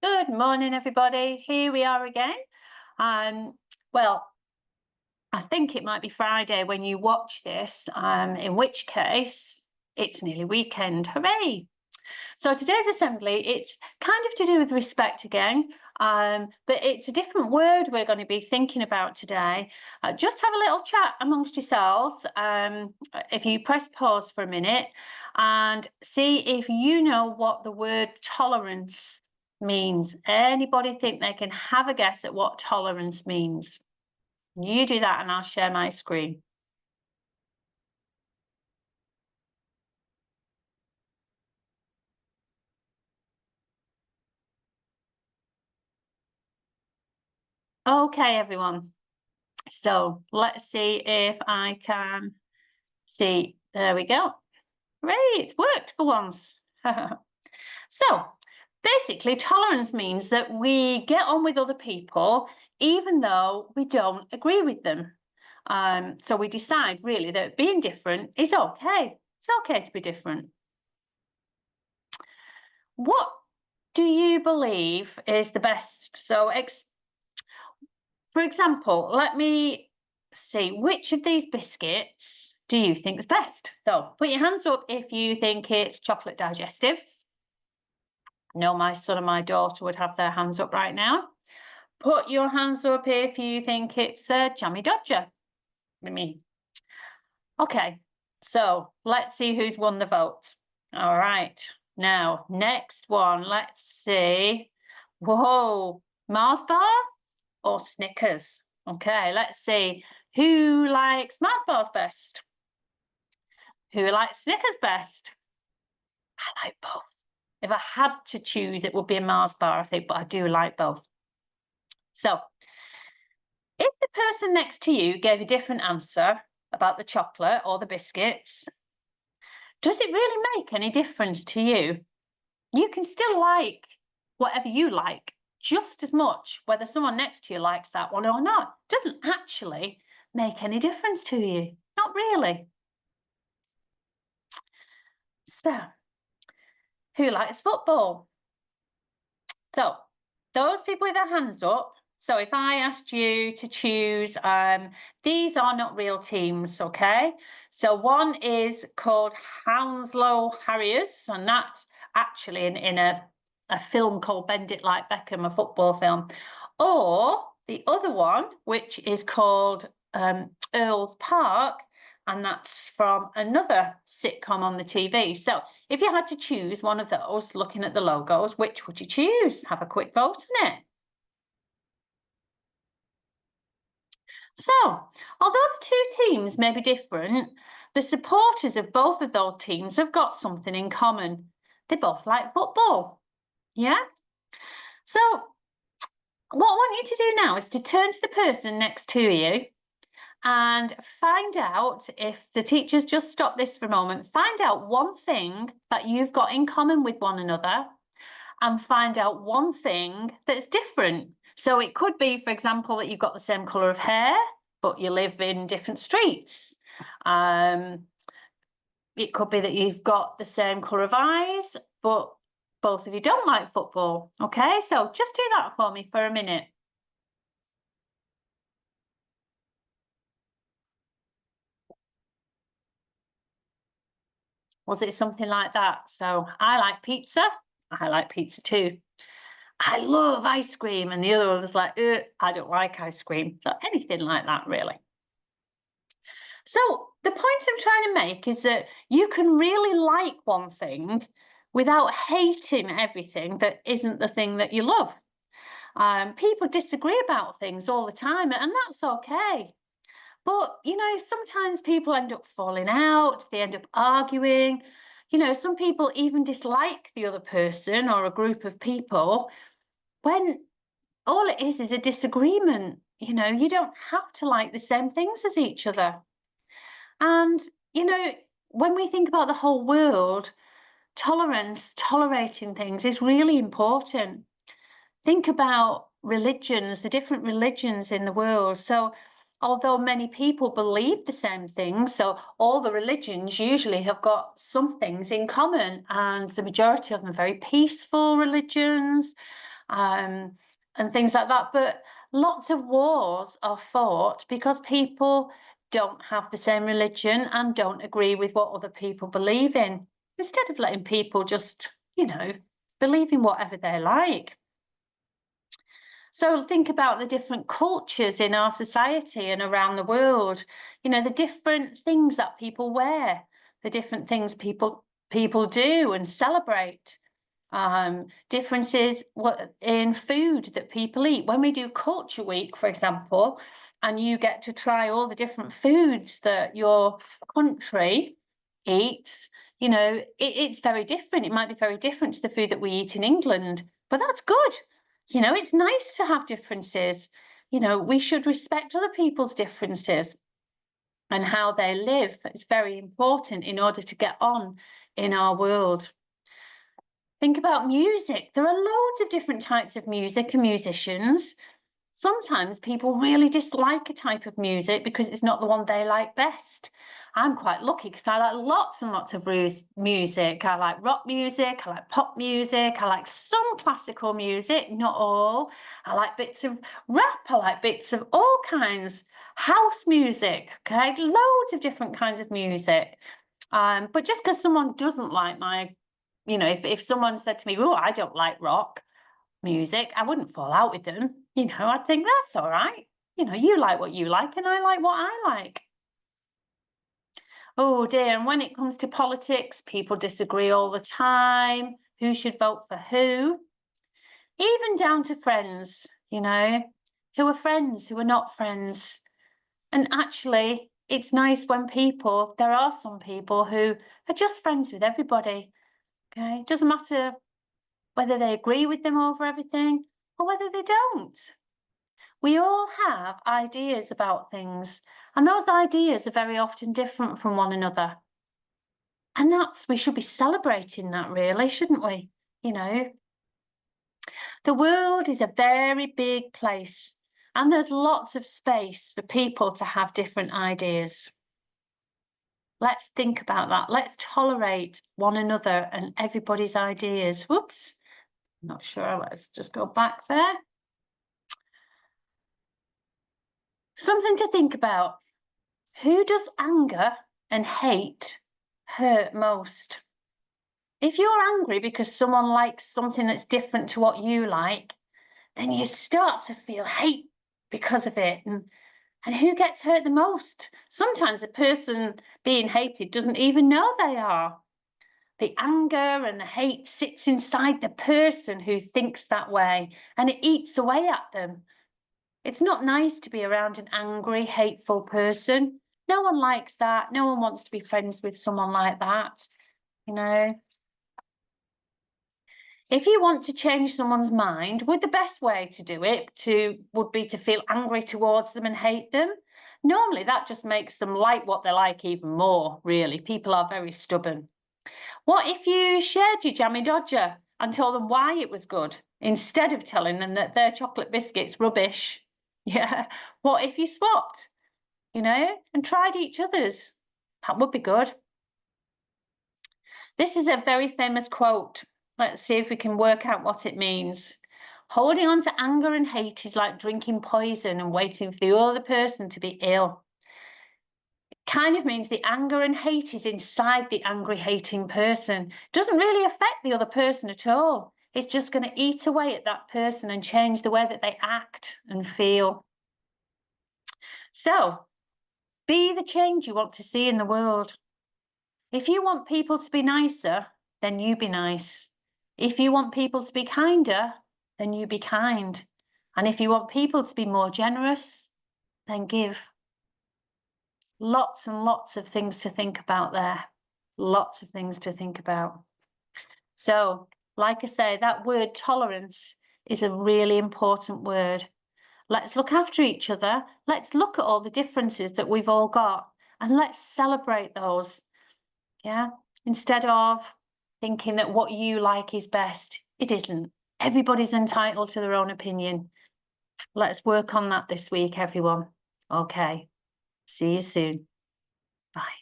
Good morning, everybody. Here we are again. Well, I think it might be Friday when you watch this, in which case it's nearly weekend. Hooray! So today's assembly, it's kind of to do with respect again, but it's a different word we're going to be thinking about today. Just have a little chat amongst yourselves. If you press pause for a minute and see if you know what the word tolerance means. Anybody think they can have a guess at what tolerance means? You do that and I'll share my screen. Okay, everyone. So let's see if I can see. There we go. Great, it's worked for once. So basically, tolerance means that we get on with other people even though we don't agree with them. So we decide really that being different is okay. It's okay to be different. What do you believe is the best? So, for example, let me see, which of these biscuits do you think is best? So put your hands up if you think it's chocolate digestives. I know my son and my daughter would have their hands up right now. Put your hands up if you think it's a jammy dodger. Me. Okay, so let's see who's won the vote. All right, now next one, let's see. Whoa, Mars bar or Snickers? Okay, let's see. Who likes Mars bars best? Who likes Snickers best? I like both. If I had to choose, it would be a Mars bar, I think, but I do like both. So, if the person next to you gave a different answer about the chocolate or the biscuits, does it really make any difference to you? You can still like whatever you like just as much, whether someone next to you likes that one or not. It doesn't actually make any difference to you. Not really. So, who likes football? So, those people with their hands up. So, if I asked you to choose, these are not real teams, okay? So, one is called Hounslow Harriers, and that's actually in a film called Bend It Like Beckham, a football film. Or the other one, which is called Earl's Park, and that's from another sitcom on the TV. So if you had to choose one of those, looking at the logos, which would you choose? Have a quick vote on it. So, although the two teams may be different, the supporters of both of those teams have got something in common. They both like football. Yeah? So, what I want you to do now is to turn to the person next to you and find out, if the teachers just stop this for a moment, find out one thing that you've got in common with one another and find out one thing that's different. So it could be, for example, that you've got the same colour of hair, but you live in different streets. It could be that you've got the same colour of eyes, but both of you don't like football. Okay, so just do that for me for a minute. Was it something like that? So I like pizza. I like pizza too. I love ice cream. And the other one was like, I don't like ice cream. So anything like that, really. So the point I'm trying to make is that you can really like one thing without hating everything that isn't the thing that you love. People disagree about things all the time, and that's okay. But, sometimes people end up falling out, they end up arguing. Some people even dislike the other person or a group of people when all it is a disagreement. You don't have to like the same things as each other. And, when we think about the whole world, tolerance, tolerating things is really important. Think about religions, the different religions in the world. So, although many people believe the same things, so all the religions usually have got some things in common, and the majority of them are very peaceful religions. and things like that. But lots of wars are fought because people don't have the same religion and don't agree with what other people believe in, instead of letting people just, believe in whatever they like. So think about the different cultures in our society and around the world, the different things that people wear, the different things people do and celebrate, differences in food that people eat. When we do Culture Week, for example, and you get to try all the different foods that your country eats, it's very different. It might be very different to the food that we eat in England, but that's good. It's nice to have differences. We should respect other people's differences and how they live. It's very important in order to get on in our world. Think about music. There are loads of different types of music and musicians. Sometimes people really dislike a type of music because it's not the one they like best. I'm quite lucky because I like lots and lots of music. I like rock music, I like pop music, I like some classical music, not all. I like bits of rap, I like bits of all kinds. House music, okay? Loads of different kinds of music. But just because someone doesn't like if someone said to me, oh, I don't like rock music, I wouldn't fall out with them. I'd think that's all right. You like what you like and I like what I like. Oh dear, and when it comes to politics, people disagree all the time. Who should vote for who? Even down to friends, who are friends, who are not friends. And actually, it's nice when there are some people who are just friends with everybody. Okay, it doesn't matter whether they agree with them over everything or whether they don't. We all have ideas about things, and those ideas are very often different from one another. And we should be celebrating that, really, shouldn't we? The world is a very big place, and there's lots of space for people to have different ideas. Let's think about that. Let's tolerate one another and everybody's ideas. Whoops, not sure. Let's just go back there. Something to think about. Who does anger and hate hurt most? If you're angry because someone likes something that's different to what you like, then you start to feel hate because of it. And who gets hurt the most? Sometimes the person being hated doesn't even know they are. The anger and the hate sits inside the person who thinks that way, and it eats away at them. It's not nice to be around an angry, hateful person. No one likes that. No one wants to be friends with someone like that, If you want to change someone's mind, the best way to do it would be to feel angry towards them and hate them. Normally, that just makes them like what they like even more, really. People are very stubborn. What if you shared your jammy dodger and told them why it was good, instead of telling them that their chocolate biscuit's rubbish? Yeah. What if you swapped, and tried each other's? That would be good. This is a very famous quote. Let's see if we can work out what it means. Holding on to anger and hate is like drinking poison and waiting for the other person to be ill. It kind of means the anger and hate is inside the angry, hating person. It doesn't really affect the other person at all. It's just going to eat away at that person and change the way that they act and feel. So, be the change you want to see in the world. If you want people to be nicer, then you be nice. If you want people to be kinder, then you be kind. And if you want people to be more generous, then give. Lots and lots of things to think about there. Lots of things to think about. So, like I say, that word tolerance is a really important word. Let's look after each other. Let's look at all the differences that we've all got and let's celebrate those. Yeah, instead of thinking that what you like is best. It isn't. Everybody's entitled to their own opinion. Let's work on that this week, everyone. Okay. See you soon. Bye.